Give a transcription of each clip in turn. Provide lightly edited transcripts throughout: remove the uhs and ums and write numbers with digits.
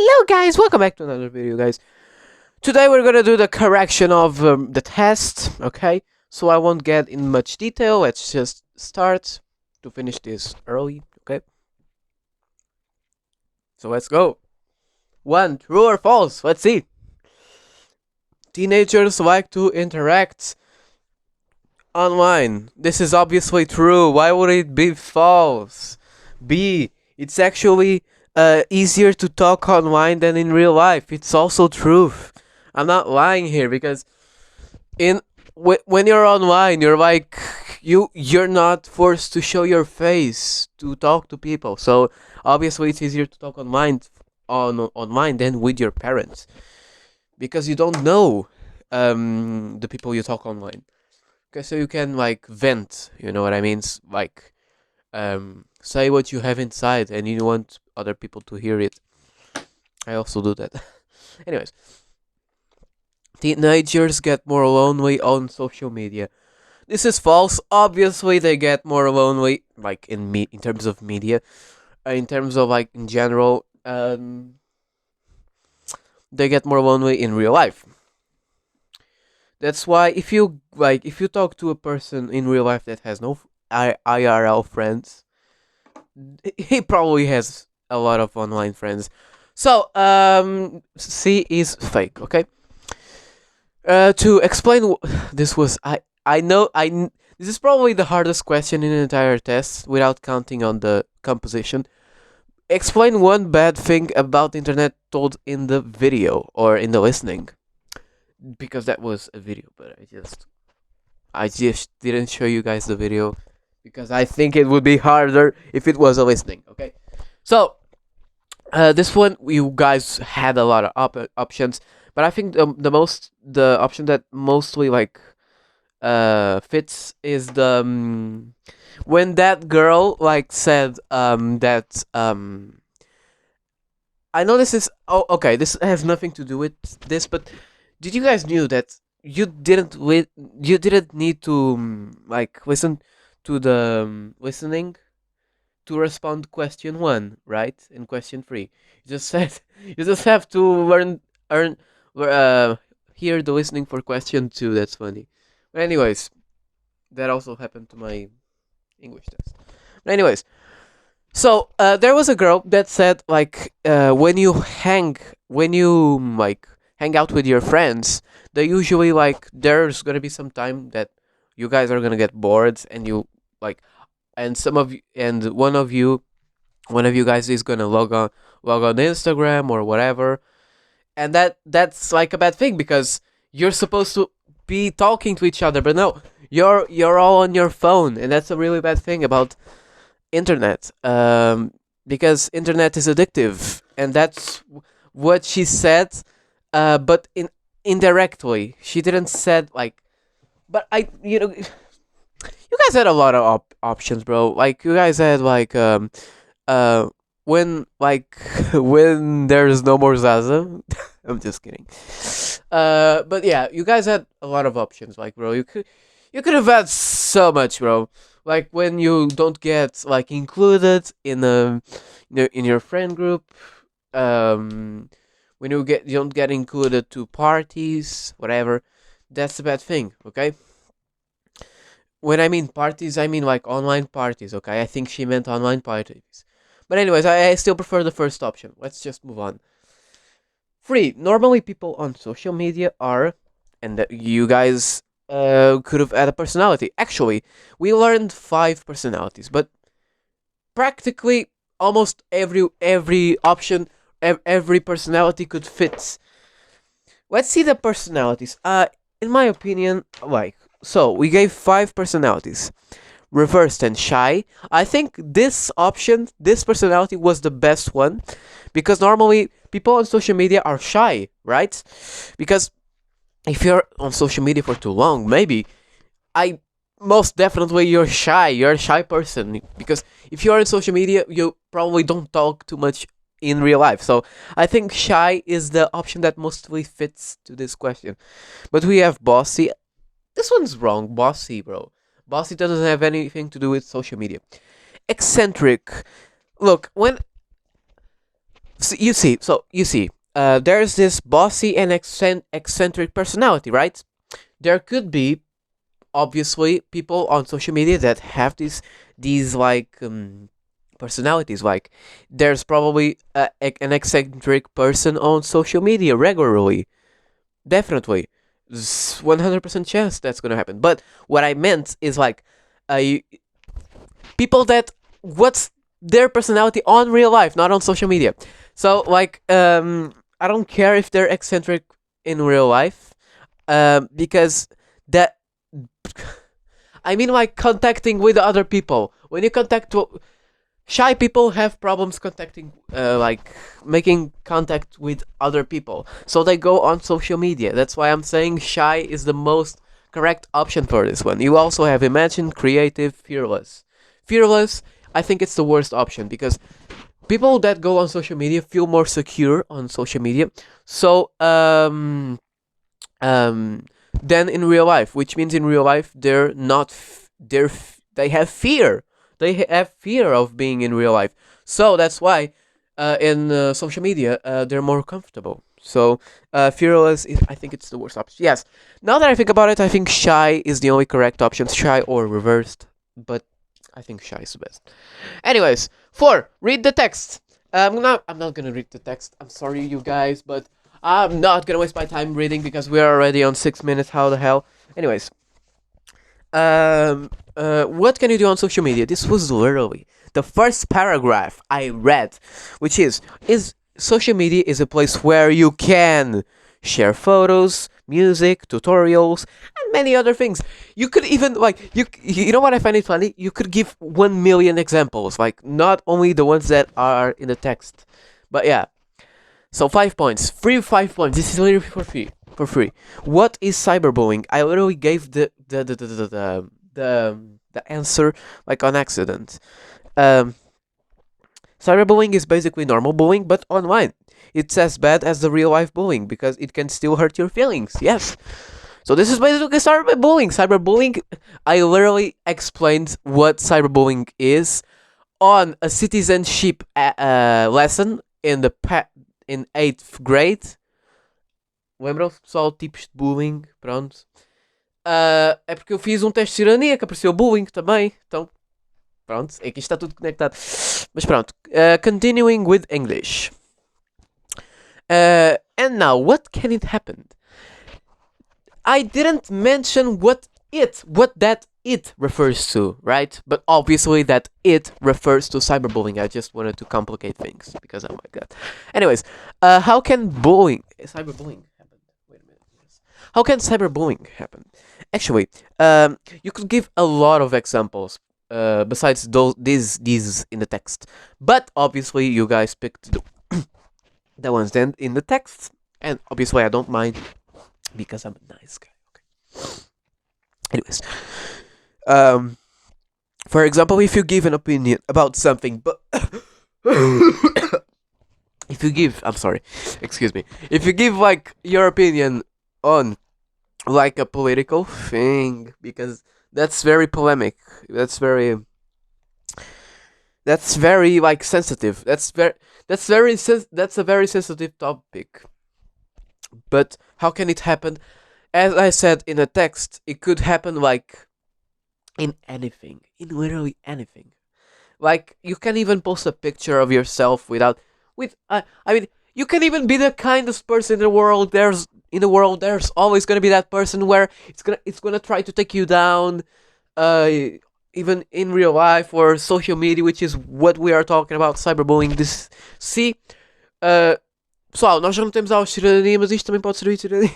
Hello guys, welcome back to another video guys. Today we're gonna do the correction of the test, okay? So I won't get in much detail, let's just start to finish this early, okay? So let's go. 1, true or false? Let's see. Teenagers like to interact online. This is obviously true. Why would it be false? B, it's actually easier to talk online than in real life. It's also true. I'm not lying here because when you're online, you're like you're not forced to show your face to talk to people. So obviously, it's easier to talk online than with your parents because you don't know the people you talk online. Okay, so you can like vent. You know what I mean? Like say what you have inside and you want other people to hear it. I also do that. Anyways, teenagers get more lonely on social media. This is false. Obviously, they get more lonely, like in terms of media, in terms of like in general, they get more lonely in real life. That's why if you talk to a person in real life that has no IRL friends, he probably has a lot of online friends. So C is fake. Okay. To explain, this was I know this is probably the hardest question in the entire test without counting on the composition. Explain one bad thing about the internet told in the video or in the listening, because that was a video, but I just didn't show you guys the video because I think it would be harder if it was a listening. Okay, so this one you guys had a lot of options, but I think the option that mostly like fits is the when that girl like said that I know this is okay, this has nothing to do with this, but did you guys knew that you didn't need to like listen to the listening to respond question 1, right? In question 3, you just said you just have to earn hear the listening for question 2. That's funny. But anyways, that also happened to my English test. But anyways, so there was a girl that said like when you like hang out with your friends, they usually like there's gonna be some time that you guys are gonna get bored and you like and some of you and one of you guys is gonna log on Instagram or whatever, and that's like a bad thing because you're supposed to be talking to each other, but no, you're all on your phone, and that's a really bad thing about internet. Because internet is addictive, and that's what she said. But indirectly, she didn't said like. But you guys had a lot of options, bro. Like you guys had like uh when like when there's no more Zaza. I'm just kidding. But yeah, you guys had a lot of options, like bro. You could have had so much, bro. Like when you don't get like included in in your friend group, when you don't get included to parties, whatever. That's a bad thing, okay? When I mean parties, I mean like online parties, okay? I think she meant online parties. But anyways, I still prefer the first option. Let's just move on. 3. Normally people on social media are, and you guys could have had a personality. Actually, we learned 5 personalities, but practically almost every option, every personality could fit. Let's see the personalities. In my opinion, like so, we gave 5 personalities. Reversed and shy. I think this option, this personality was the best one because normally people on social media are shy, right? Because if you're on social media for too long, maybe I most definitely you're shy. You're a shy person because if you're on social media, you probably don't talk too much in real life. So I think shy is the option that mostly fits to this question. But we have bossy. This one's wrong. Bossy, bro. Bossy doesn't have anything to do with social media. Eccentric. Look, when there's this bossy and eccentric personality, right? There could be obviously people on social media that have these like personalities. Like there's probably an eccentric person on social media regularly. Definitely, 100% chance that's gonna happen. But what I meant is like, uh, people that what's their personality on real life, not on social media. So like, I don't care if they're eccentric in real life, because that I mean, like contacting with other people. When you shy people have problems contacting, like making contact with other people, so they go on social media. That's why I'm saying shy is the most correct option for this one. You also have imagine, creative, fearless. Fearless, I think it's the worst option because people that go on social media feel more secure on social media. So um than in real life, which means in real life they're not they have fear. They have fear of being in real life. So that's why in social media they're more comfortable. So fearless is, I think it's the worst option. Yes. Now that I think about it, I think shy is the only correct option. Shy or reversed, but I think shy is the best. Anyways, 4. Read the text. I'm not gonna read the text. I'm sorry, you guys, but I'm not gonna waste my time reading because we're already on 6 minutes. How the hell? Anyways, what can you do on social media? This was literally the first paragraph I read, which is social media is a place where you can share photos, music, tutorials, and many other things. You could even like you know what I find it funny? You could give 1 million examples, like not only the ones that are in the text, but yeah. So 5 points, free 5 points. This is literally for free. For free. What is cyberbullying? I literally gave the answer like on accident. Um, Cyberbullying is basically normal bullying, but online. It's as bad as the real life bullying because it can still hurt your feelings. Yes. So this is basically cyberbullying. Cyberbullying. I literally explained what cyberbullying is on a citizenship lesson in 8th grade. Lembram-se, pessoal, tipos de bullying, pronto. É porque eu fiz um teste de tirania que apareceu bullying também. Então, pronto, aqui está tudo conectado. Mas pronto, continuing with English. And now, what can it happen? I didn't mention what that it refers to, right? But obviously that it refers to cyberbullying. I just wanted to complicate things because I'm like that. Anyways, how can cyberbullying happen? Wait a minute. How can cyberbullying happen? Actually, you could give a lot of examples besides these in the text. But obviously you guys picked the ones then in the text, and obviously I don't mind because I'm a nice guy. Okay. Anyways, for example, if you give an opinion about something, but I'm sorry, excuse me, if you give like your opinion on like a political thing, because that's very polemic, that's very like sensitive, that's a very sensitive topic. But how can it happen? As I said in the text, it could happen like in anything, in literally anything. Like you can even post a picture of yourself I mean, you can even be the kindest person in the world. There's always gonna be that person where it's gonna try to take you down, uh, even in real life or social media, which is what we are talking about, cyberbullying. See, uh, pessoal, nós já não temos aulas de tirania, mas isto também pode servir de tirania.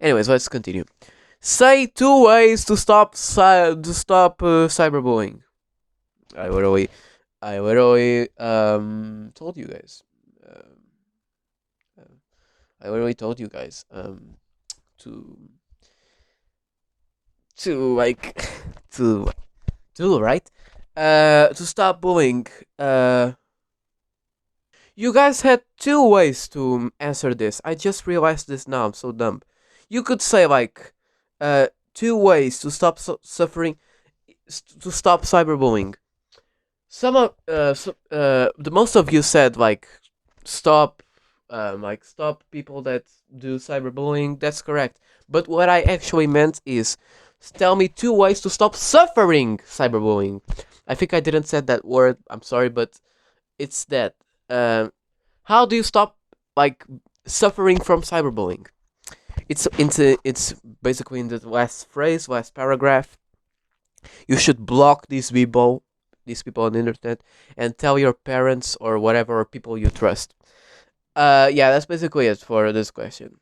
Anyways, let's continue. Say 2 ways to stop cyberbullying. I literally told you guys. I literally told you guys to like to right to stop bullying. You guys had 2 ways to answer this. I just realized this now. I'm so dumb. You could say like 2 ways to stop suffering, to stop cyberbullying. The most of you said like stop, stop people that do cyberbullying. That's correct. But what I actually meant is tell me two ways to stop suffering cyberbullying. I think I didn't said that word. I'm sorry, but it's that. Um, how do you stop like suffering from cyberbullying? It's basically in the last phrase, last paragraph. You should block these people on the internet, and tell your parents or whatever or people you trust. Yeah, that's basically it for this question.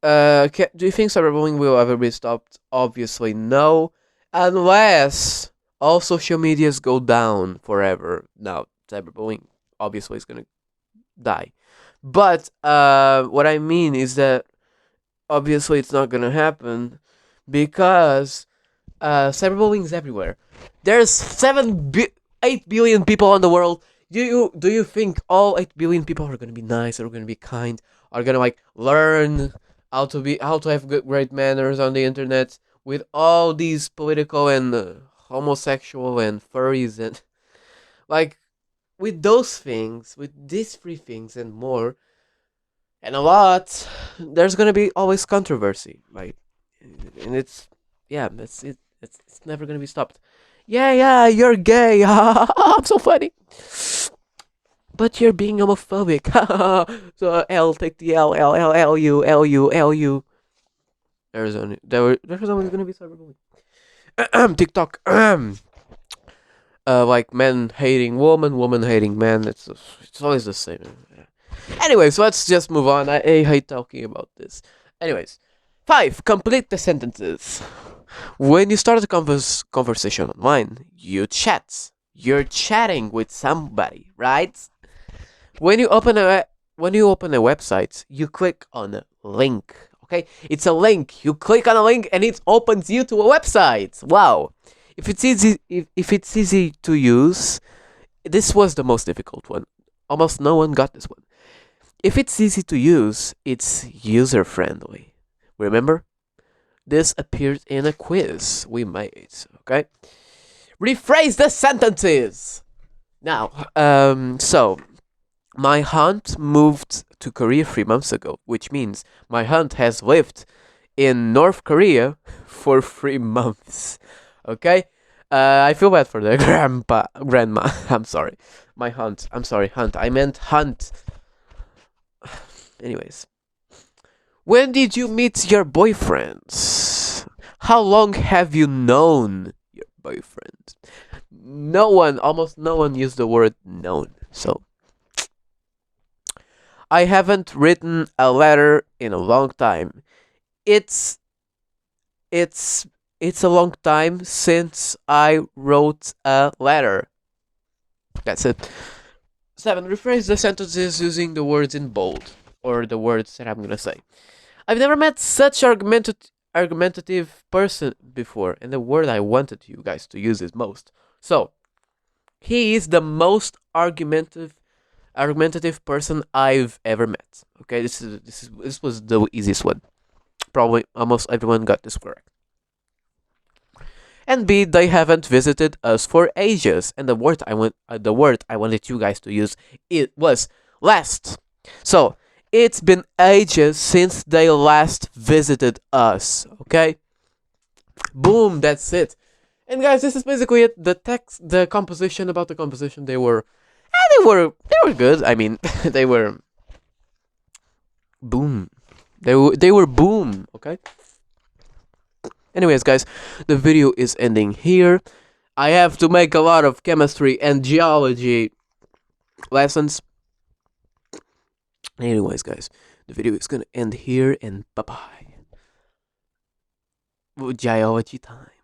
Do you think cyberbullying will ever be stopped? Obviously, no, unless all social medias go down forever. Now, cyberbullying obviously is gonna die. But what I mean is that obviously it's not gonna happen because cyberbullying is everywhere. There's 8 billion people on the world. Do you think all 8 billion people are gonna be nice, are gonna be kind, are gonna like learn how to have great manners on the internet with all these political and homosexual and furries and like with those things, with these three things and more and a lot, there's gonna be always controversy, right? And it's yeah, that's it. It's never gonna be stopped. Yeah, yeah, you're gay. I'm so funny. But you're being homophobic. So L, take the L, L, L, L, U, L, U, L, U. There's always gonna be cyberbullying. TikTok. Like men hating woman, woman hating man. It's always the same. Anyways, let's just move on. I hate talking about this. Anyways, 5. Complete the sentences. When you start a conversation online, you chat. You're chatting with somebody, right? When you open a website, you click on a link. Okay, it's a link. You click on a link and it opens you to a website. Wow. If it's easy to use, this was the most difficult one. Almost no one got this one. If it's easy to use, it's user friendly. Remember? This appeared in a quiz we made. Okay? Rephrase the sentences! Now, so my aunt moved to Korea 3 months ago, which means my aunt has lived in North Korea for 3 months. Okay? I feel bad for the grandma. I'm sorry. My aunt. I'm sorry, aunt. I meant hunt. Anyways. When did you meet your boyfriends? How long have you known your boyfriend? Almost no one used the word known. So, I haven't written a letter in a long time. It's it's it's a long time since I wrote a letter. That's it. 7. Rephrase the sentences using the words in bold or the words that I'm gonna say. I've never met such argumentative person before, and the word I wanted you guys to use is most. So, he is the most argumentative person I've ever met. Okay, this was the easiest one. Probably almost everyone got this correct. And B, they haven't visited us for ages, and the word I wanted you guys to use it was last. So it's been ages since they last visited us. Okay, boom, that's it. And guys, this is basically it. The text, the composition about the composition, they were good. I mean, they were boom. They were boom. Okay. Anyways, guys, the video is ending here. I have to make a lot of chemistry and geology lessons. Anyways, guys, the video is gonna end here, and bye bye. Geology time.